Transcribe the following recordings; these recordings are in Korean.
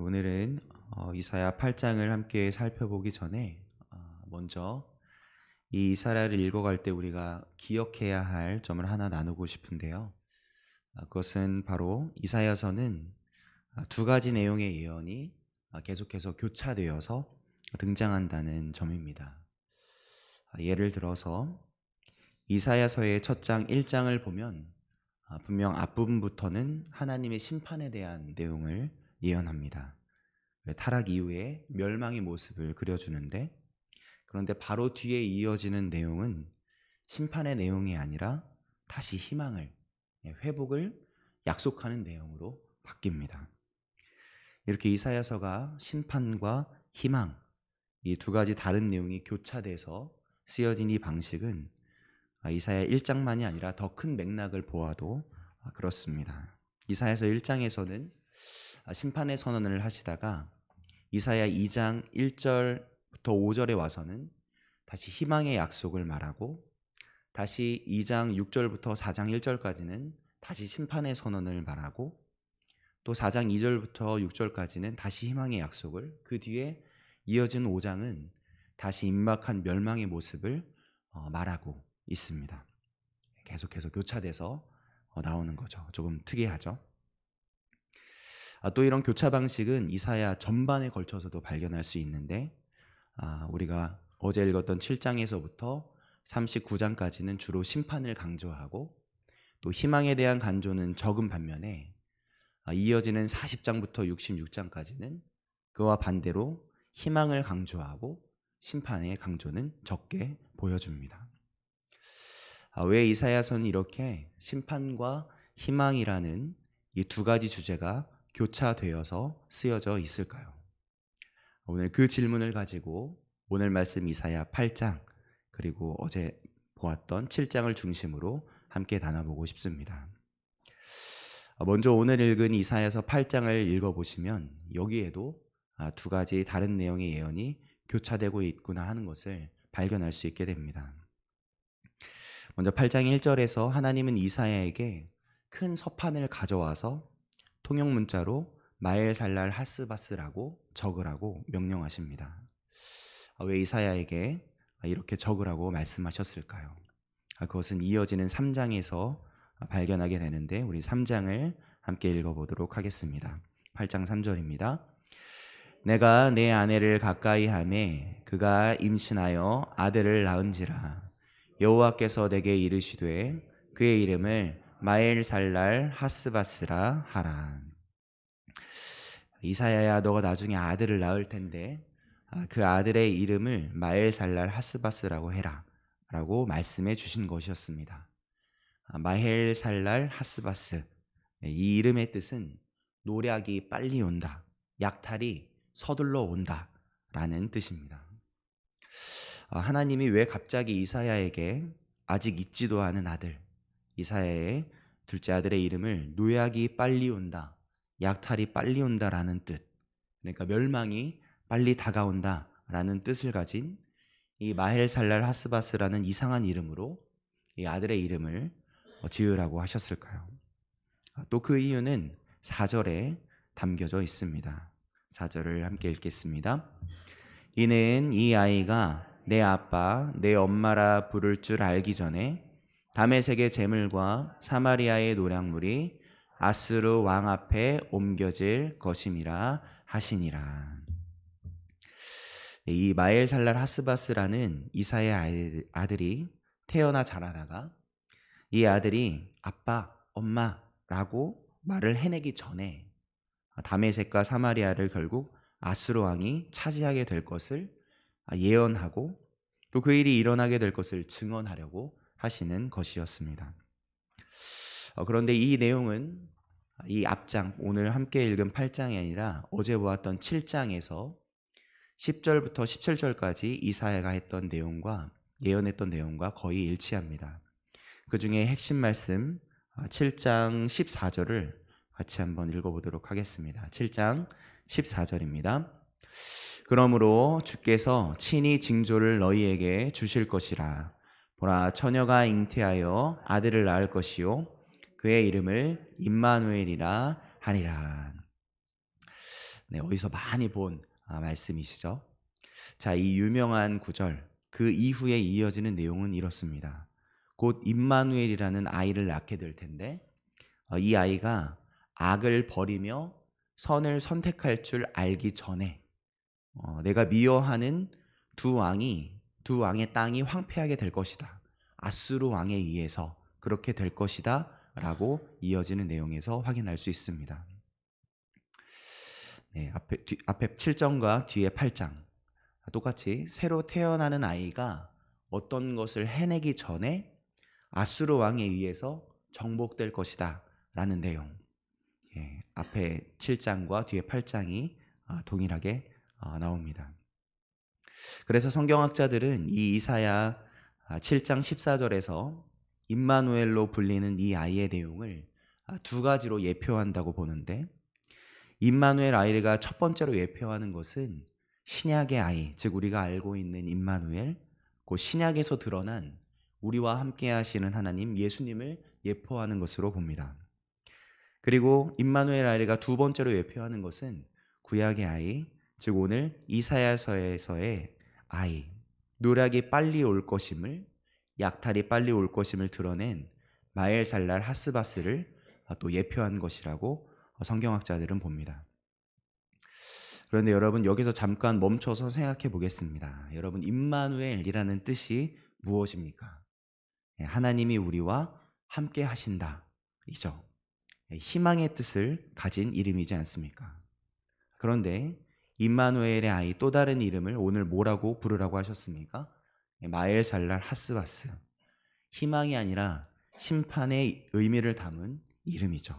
오늘은 이사야 8장을 함께 살펴보기 전에 먼저 이 이사야를 읽어갈 때 우리가 기억해야 할 점을 하나 나누고 싶은데요. 그것은 바로 이사야서는 두 가지 내용의 예언이 계속해서 교차되어서 등장한다는 점입니다. 예를 들어서 이사야서의 첫 장 1장을 보면 분명 앞부분부터는 하나님의 심판에 대한 내용을 예언합니다. 타락 이후에 멸망의 모습을 그려주는데, 그런데 바로 뒤에 이어지는 내용은 심판의 내용이 아니라 다시 희망을, 회복을 약속하는 내용으로 바뀝니다. 이렇게 이사야서가 심판과 희망, 이 두 가지 다른 내용이 교차돼서 쓰여진 이 방식은 이사야 1장만이 아니라 더 큰 맥락을 보아도 그렇습니다. 이사야서 1장에서는 심판의 선언을 하시다가 이사야 2장 1절부터 5절에 와서는 다시 희망의 약속을 말하고, 다시 2장 6절부터 4장 1절까지는 다시 심판의 선언을 말하고, 또 4장 2절부터 6절까지는 다시 희망의 약속을, 그 뒤에 이어진 5장은 다시 임박한 멸망의 모습을 말하고 있습니다. 계속해서 교차돼서 나오는 거죠. 조금 특이하죠. 또 이런 교차 방식은 이사야 전반에 걸쳐서도 발견할 수 있는데, 우리가 어제 읽었던 7장에서부터 39장까지는 주로 심판을 강조하고, 또 희망에 대한 간조는 적은 반면에 이어지는 40장부터 66장까지는 그와 반대로 희망을 강조하고 심판의 강조는 적게 보여줍니다. 왜 이사야서는 이렇게 심판과 희망이라는 이 두 가지 주제가 교차되어서 쓰여져 있을까요? 오늘 그 질문을 가지고 오늘 말씀 이사야 8장, 그리고 어제 보았던 7장을 중심으로 함께 나눠보고 싶습니다. 먼저 오늘 읽은 이사야서 8장을 읽어보시면 여기에도 두 가지 다른 내용의 예언이 교차되고 있구나 하는 것을 발견할 수 있게 됩니다. 먼저 8장 1절에서 하나님은 이사야에게 큰 서판을 가져와서 통용 문자로 마엘살랄 하스바스라고 적으라고 명령하십니다. 왜 이사야에게 이렇게 적으라고 말씀하셨을까요? 그것은 이어지는 3장에서 발견하게 되는데, 우리 3장을 함께 읽어보도록 하겠습니다. 8장 3절입니다. 내가 내 아내를 가까이 하매 그가 임신하여 아들을 낳은지라. 여호와께서 내게 이르시되 그의 이름을 마엘살랄 하스바스라 하라. 이사야야, 너가 나중에 아들을 낳을 텐데 그 아들의 이름을 마엘살랄 하스바스라고 해라 라고 말씀해 주신 것이었습니다. 마엘살랄 하스바스, 이 이름의 뜻은 노략이 빨리 온다, 약탈이 서둘러 온다 라는 뜻입니다. 하나님이 왜 갑자기 이사야에게 아직 있지도 않은 아들, 이사야의 둘째 아들의 이름을 노약이 빨리 온다, 약탈이 빨리 온다라는 뜻, 그러니까 멸망이 빨리 다가온다라는 뜻을 가진 이 마헬살랄 하스바스라는 이상한 이름으로 이 아들의 이름을 지으라고 하셨을까요? 또 그 이유는 4절에 담겨져 있습니다. 4절을 함께 읽겠습니다. 이는 이 아이가 내 아빠 내 엄마라 부를 줄 알기 전에 다메섹의 제물과 사마리아의 노략물이 아수르 왕 앞에 옮겨질 것임이라 하시니라. 이 마엘살랄 하스바스라는 이사야 아들이 태어나 자라다가 이 아들이 아빠, 엄마라고 말을 해내기 전에 다메섹과 사마리아를 결국 아수르 왕이 차지하게 될 것을 예언하고, 또 그 일이 일어나게 될 것을 증언하려고 하시는 것이었습니다. 그런데 이 내용은 이 앞장, 오늘 함께 읽은 8장이 아니라 어제 보았던 7장에서 10절부터 17절까지 이사야가 했던 내용과 예언했던 내용과 거의 일치합니다. 그 중에 핵심 말씀 7장 14절을 같이 한번 읽어보도록 하겠습니다. 7장 14절입니다. 그러므로 주께서 친히 징조를 너희에게 주실 것이라. 보라, 처녀가 잉태하여 아들을 낳을 것이요 그의 이름을 임마누엘이라 하리라. 어디서 많이 본 말씀이시죠. 자, 이 유명한 구절, 그 이후에 이어지는 내용은 이렇습니다. 곧 임마누엘이라는 아이를 낳게 될 텐데 이 아이가 악을 버리며 선을 선택할 줄 알기 전에 내가 미워하는 두 왕의 땅이 황폐하게 될 것이다. 아수르 왕에 의해서 그렇게 될 것이다 라고 이어지는 내용에서 확인할 수 있습니다. 네, 앞에 7장과 뒤에 8장 똑같이 새로 태어나는 아이가 어떤 것을 해내기 전에 아수르 왕에 의해서 정복될 것이다 라는 내용. 앞에 7장과 뒤에 8장이 동일하게 나옵니다. 그래서 성경학자들은 이 이사야 7장 14절에서 임마누엘로 불리는 이 아이의 내용을 두 가지로 예표한다고 보는데, 임마누엘 아이가 첫 번째로 예표하는 것은 신약의 아이, 즉 우리가 알고 있는 임마누엘, 그 신약에서 드러난 우리와 함께 하시는 하나님 예수님을 예표하는 것으로 봅니다. 그리고 임마누엘 아이가 두 번째로 예표하는 것은 구약의 아이, 즉 오늘 이사야서에서의 아이, 노략이 빨리 올 것임을, 약탈이 빨리 올 것임을 드러낸 마엘살랄 하스바스를 또 예표한 것이라고 성경학자들은 봅니다. 그런데 여러분, 여기서 잠깐 멈춰서 생각해 보겠습니다. 여러분, 임마누엘이라는 뜻이 무엇입니까? 하나님이 우리와 함께 하신다 이죠. 희망의 뜻을 가진 이름이지 않습니까? 그런데 임마누엘의 아이 또 다른 이름을 오늘 뭐라고 부르라고 하셨습니까? 마엘살랄 하스바스, 희망이 아니라 심판의 의미를 담은 이름이죠.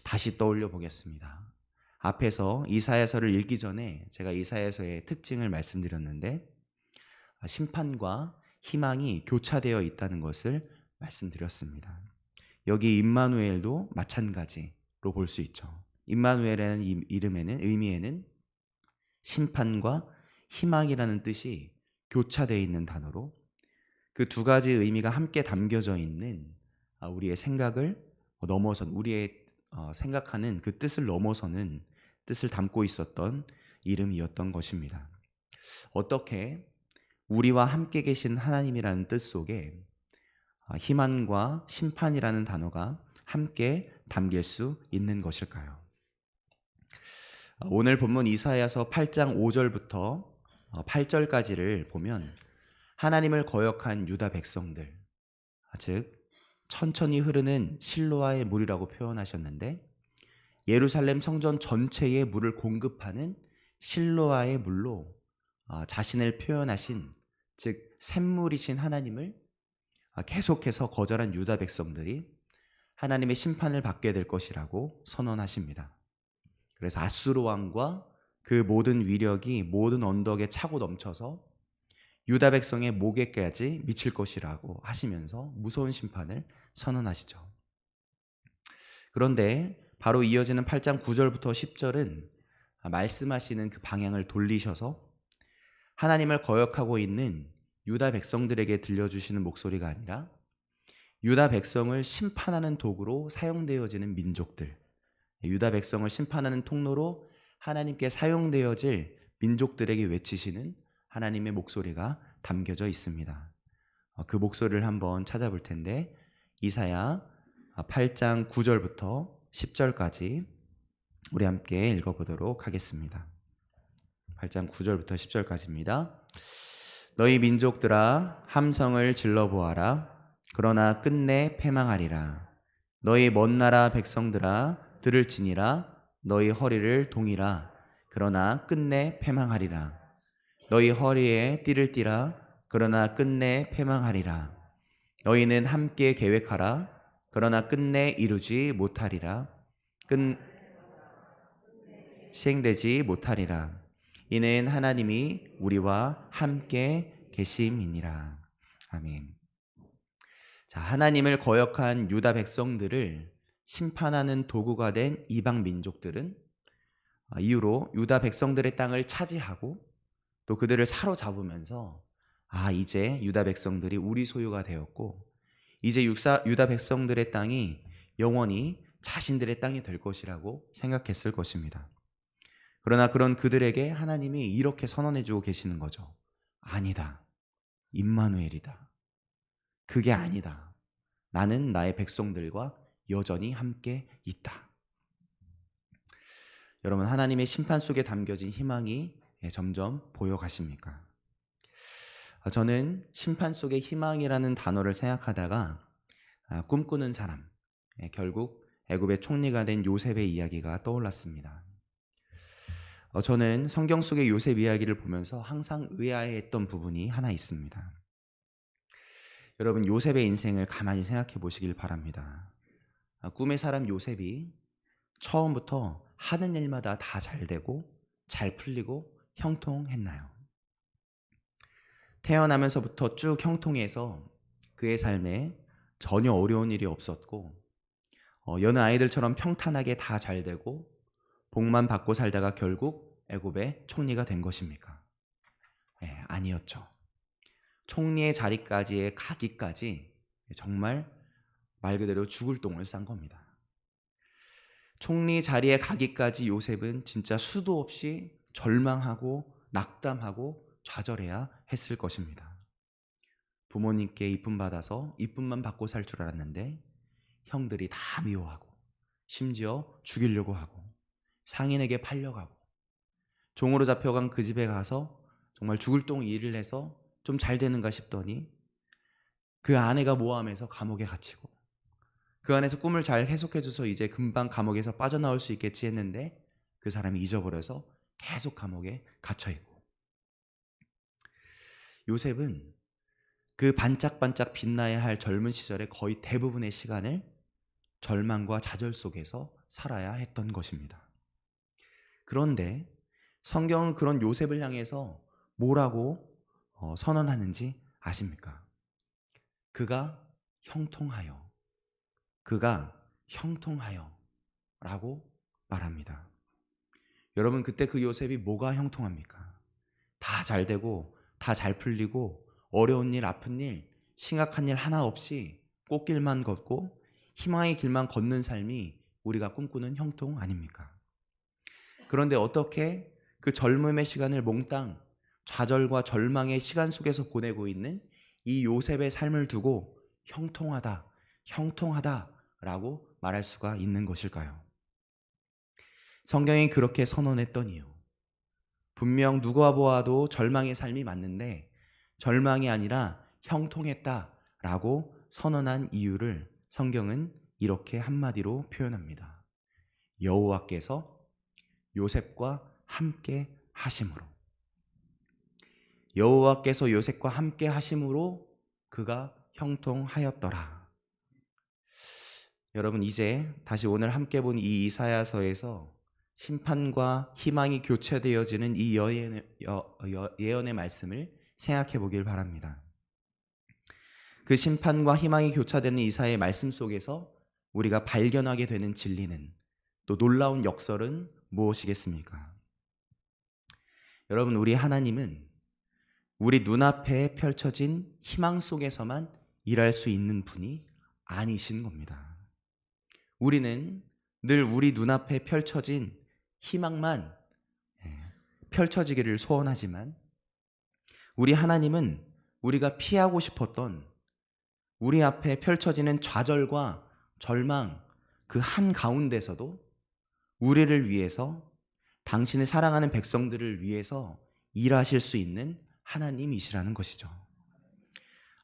다시 떠올려 보겠습니다. 앞에서 이사야서를 읽기 전에 제가 이사야서의 특징을 말씀드렸는데 심판과 희망이 교차되어 있다는 것을 말씀드렸습니다. 여기 임마누엘도 마찬가지로 볼 수 있죠. 임마누엘이라는 의미에는 심판과 희망이라는 뜻이 교차되어 있는 단어로 그 두 가지 의미가 함께 담겨져 있는 우리의 생각을 넘어선, 우리의 생각하는 그 뜻을 넘어서는 뜻을 담고 있었던 이름이었던 것입니다. 어떻게 우리와 함께 계신 하나님이라는 뜻 속에 희망과 심판이라는 단어가 함께 담길 수 있는 것일까요? 오늘 본문 이사야서 8장 5절부터 8절까지를 보면 하나님을 거역한 유다 백성들, 즉 천천히 흐르는 실로아의 물이라고 표현하셨는데 예루살렘 성전 전체에 물을 공급하는 실로아의 물로 자신을 표현하신, 즉 샘물이신 하나님을 계속해서 거절한 유다 백성들이 하나님의 심판을 받게 될 것이라고 선언하십니다. 그래서 아수르 왕과 그 모든 위력이 모든 언덕에 차고 넘쳐서 유다 백성의 목에까지 미칠 것이라고 하시면서 무서운 심판을 선언하시죠. 그런데 바로 이어지는 8장 9절부터 10절은 말씀하시는 그 방향을 돌리셔서 하나님을 거역하고 있는 유다 백성들에게 들려주시는 목소리가 아니라 유다 백성을 심판하는 도구로 사용되어지는 민족들, 유다 백성을 심판하는 통로로 하나님께 사용되어질 민족들에게 외치시는 하나님의 목소리가 담겨져 있습니다. 그 목소리를 한번 찾아볼 텐데 이사야 8장 9절부터 10절까지 우리 함께 읽어보도록 하겠습니다. 8장 9절부터 10절까지입니다. 너희 민족들아 함성을 질러보아라. 그러나 끝내 패망하리라. 너희 먼 나라 백성들아 들을지니라. 너희 허리를 동이라. 그러나 끝내 패망하리라. 너희 허리에 띠를 띠라. 그러나 끝내 패망하리라. 너희는 함께 계획하라. 그러나 끝내 이루지 못하리라. 시행되지 못하리라. 이는 하나님이 우리와 함께 계심이니라. 아멘. 자, 하나님을 거역한 유다 백성들을 심판하는 도구가 된 이방 민족들은 이후로 유다 백성들의 땅을 차지하고 또 그들을 사로잡으면서 이제 유다 백성들이 우리 소유가 되었고 이제 유다 백성들의 땅이 영원히 자신들의 땅이 될 것이라고 생각했을 것입니다. 그러나 그런 그들에게 하나님이 이렇게 선언해주고 계시는 거죠. 아니다. 임마누엘이다. 그게 아니다. 나는 나의 백성들과 여전히 함께 있다. 여러분, 하나님의 심판 속에 담겨진 희망이 점점 보여가십니까? 저는 심판 속의 희망이라는 단어를 생각하다가 꿈꾸는 사람, 결국 애굽의 총리가 된 요셉의 이야기가 떠올랐습니다. 저는 성경 속의 요셉 이야기를 보면서 항상 의아해했던 부분이 하나 있습니다. 여러분, 요셉의 인생을 가만히 생각해 보시길 바랍니다. 꿈의 사람 요셉이 처음부터 하는 일마다 다 잘 되고 잘 풀리고 형통했나요? 태어나면서부터 쭉 형통해서 그의 삶에 전혀 어려운 일이 없었고 여느 아이들처럼 평탄하게 다 잘 되고 복만 받고 살다가 결국 애굽의 총리가 된 것입니까? 네, 아니었죠. 총리의 자리까지의 가기까지 정말 말 그대로 죽을 똥을 싼 겁니다. 총리 자리에 가기까지 요셉은 진짜 수도 없이 절망하고 낙담하고 좌절해야 했을 것입니다. 부모님께 이쁨 받아서 이쁨만 받고 살 줄 알았는데 형들이 다 미워하고 심지어 죽이려고 하고 상인에게 팔려가고 종으로 잡혀간 그 집에 가서 정말 죽을 똥 일을 해서 좀 잘 되는가 싶더니 그 아내가 모함해서 감옥에 갇히고 그 안에서 꿈을 잘 해석해줘서 이제 금방 감옥에서 빠져나올 수 있겠지 했는데 그 사람이 잊어버려서 계속 감옥에 갇혀있고 요셉은 그 반짝반짝 빛나야 할 젊은 시절의 거의 대부분의 시간을 절망과 좌절 속에서 살아야 했던 것입니다. 그런데 성경은 그런 요셉을 향해서 뭐라고 선언하는지 아십니까? 그가 형통하여 라고 말합니다. 여러분, 그때 그 요셉이 뭐가 형통합니까? 다 잘 되고 다 잘 풀리고 어려운 일, 아픈 일, 심각한 일 하나 없이 꽃길만 걷고 희망의 길만 걷는 삶이 우리가 꿈꾸는 형통 아닙니까? 그런데 어떻게 그 젊음의 시간을 몽땅 좌절과 절망의 시간 속에서 보내고 있는 이 요셉의 삶을 두고 형통하다라고 말할 수가 있는 것일까요? 성경이 그렇게 선언했던 이유, 분명 누가 보아도 절망의 삶이 맞는데 절망이 아니라 형통했다라고 선언한 이유를 성경은 이렇게 한마디로 표현합니다. 여호와께서 요셉과 함께 하심으로. 여호와께서 요셉과 함께 하심으로 그가 형통하였더라. 여러분, 이제 다시 오늘 함께 본 이 이사야서에서 심판과 희망이 교체되어지는 이 예언의 말씀을 생각해 보길 바랍니다. 그 심판과 희망이 교차되는 이사야의 말씀 속에서 우리가 발견하게 되는 진리는, 또 놀라운 역설은 무엇이겠습니까? 여러분, 우리 하나님은 우리 눈앞에 펼쳐진 희망 속에서만 일할 수 있는 분이 아니신 겁니다. 우리는 늘 우리 눈앞에 펼쳐진 희망만 펼쳐지기를 소원하지만 우리 하나님은 우리가 피하고 싶었던 우리 앞에 펼쳐지는 좌절과 절망 그 한가운데서도 우리를 위해서, 당신의 사랑하는 백성들을 위해서 일하실 수 있는 하나님이시라는 것이죠.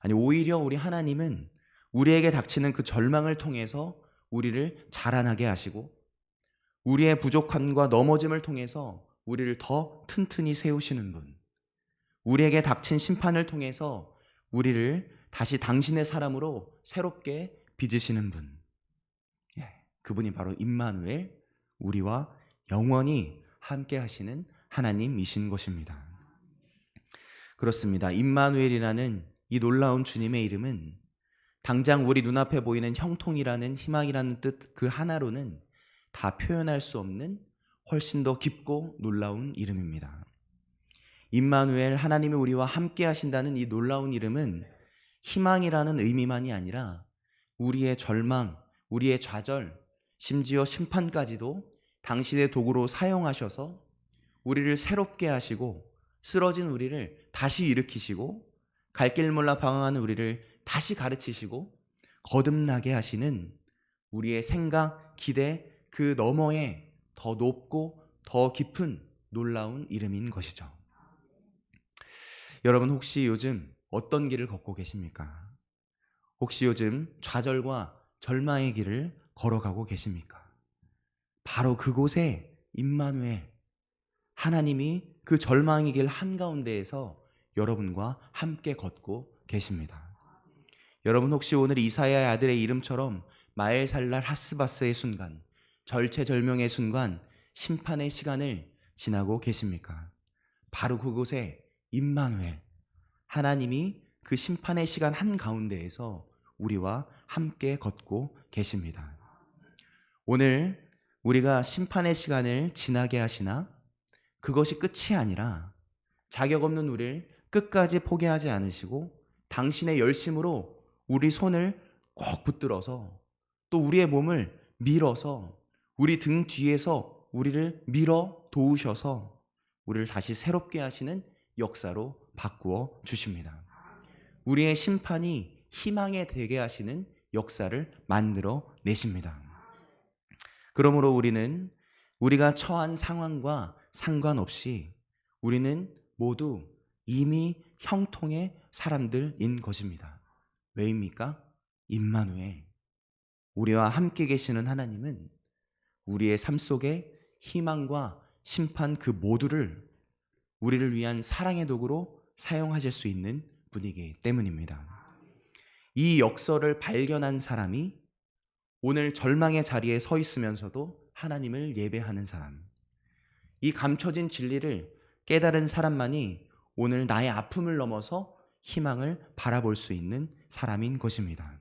아니, 오히려 우리 하나님은 우리에게 닥치는 그 절망을 통해서 우리를 자라나게 하시고 우리의 부족함과 넘어짐을 통해서 우리를 더 튼튼히 세우시는 분, 우리에게 닥친 심판을 통해서 우리를 다시 당신의 사람으로 새롭게 빚으시는 분, 그분이 바로 임마누엘, 우리와 영원히 함께 하시는 하나님이신 것입니다. 그렇습니다. 임마누엘이라는 이 놀라운 주님의 이름은 당장 우리 눈앞에 보이는 형통이라는, 희망이라는 뜻 그 하나로는 다 표현할 수 없는 훨씬 더 깊고 놀라운 이름입니다. 임마누엘, 하나님이 우리와 함께 하신다는 이 놀라운 이름은 희망이라는 의미만이 아니라 우리의 절망, 우리의 좌절, 심지어 심판까지도 당신의 도구로 사용하셔서 우리를 새롭게 하시고 쓰러진 우리를 다시 일으키시고 갈 길 몰라 방황하는 우리를 다시 가르치시고 거듭나게 하시는 우리의 생각, 기대 그 너머에 더 높고 더 깊은 놀라운 이름인 것이죠. 여러분 혹시 요즘 어떤 길을 걷고 계십니까? 혹시 요즘 좌절과 절망의 길을 걸어가고 계십니까? 바로 그곳에 임마누엘 하나님이 그 절망의 길 한가운데에서 여러분과 함께 걷고 계십니다. 여러분 혹시 오늘 이사야의 아들의 이름처럼 마엘살랄 하스바스의 순간, 절체절명의 순간, 심판의 시간을 지나고 계십니까? 바로 그곳에 임마누엘 하나님이 그 심판의 시간 한가운데에서 우리와 함께 걷고 계십니다. 오늘 우리가 심판의 시간을 지나게 하시나 그것이 끝이 아니라 자격 없는 우리를 끝까지 포기하지 않으시고 당신의 열심으로 우리 손을 꼭 붙들어서 또 우리의 몸을 밀어서 우리 등 뒤에서 우리를 밀어 도우셔서 우리를 다시 새롭게 하시는 역사로 바꾸어 주십니다. 우리의 심판이 희망에 되게 하시는 역사를 만들어 내십니다. 그러므로 우리는 우리가 처한 상황과 상관없이 우리는 모두 이미 형통의 사람들인 것입니다. 왜입니까? 임마누엘 우리와 함께 계시는 하나님은 우리의 삶 속에 희망과 심판 그 모두를 우리를 위한 사랑의 도구로 사용하실 수 있는 분이기 때문입니다. 이 역사를 발견한 사람이 오늘 절망의 자리에 서 있으면서도 하나님을 예배하는 사람, 이 감춰진 진리를 깨달은 사람만이 오늘 나의 아픔을 넘어서 희망을 바라볼 수 있는 사람인 것입니다.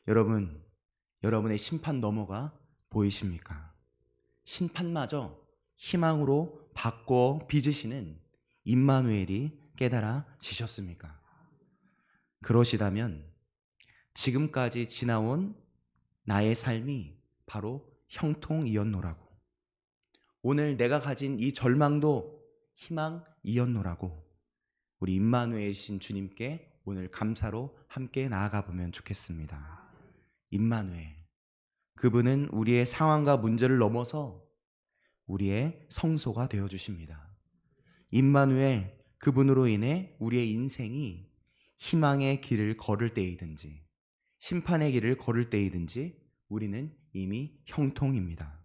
여러분, 여러분의 심판 너머가 보이십니까? 심판마저 희망으로 바꿔 빚으시는 임마누엘이 깨달아지셨습니까? 그러시다면 지금까지 지나온 나의 삶이 바로 형통이었노라고, 오늘 내가 가진 이 절망도 희망이었노라고 우리 임마누엘이신 주님께 오늘 감사로 함께 나아가 보면 좋겠습니다. 임마누엘, 그분은 우리의 상황과 문제를 넘어서 우리의 성소가 되어주십니다. 임마누엘, 그분으로 인해 우리의 인생이 희망의 길을 걸을 때이든지 심판의 길을 걸을 때이든지 우리는 이미 형통입니다.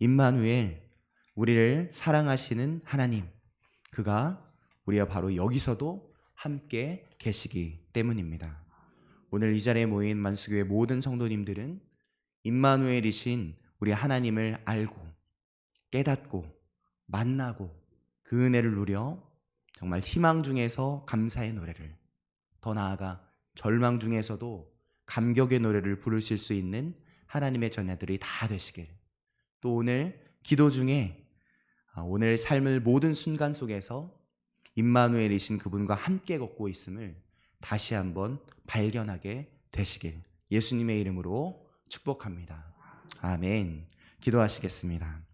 임마누엘, 우리를 사랑하시는 하나님, 그가 우리와 바로 여기서도 함께 계시기 때문입니다. 오늘 이 자리에 모인 만수교회 모든 성도님들은 임마누엘이신 우리 하나님을 알고 깨닫고 만나고 그 은혜를 누려 정말 희망 중에서 감사의 노래를, 더 나아가 절망 중에서도 감격의 노래를 부르실 수 있는 하나님의 자녀들이 다 되시길, 또 오늘 기도 중에 오늘 삶을 모든 순간 속에서 임마누엘이신 그분과 함께 걷고 있음을 다시 한번 발견하게 되시길 예수님의 이름으로 축복합니다. 아멘. 기도하시겠습니다.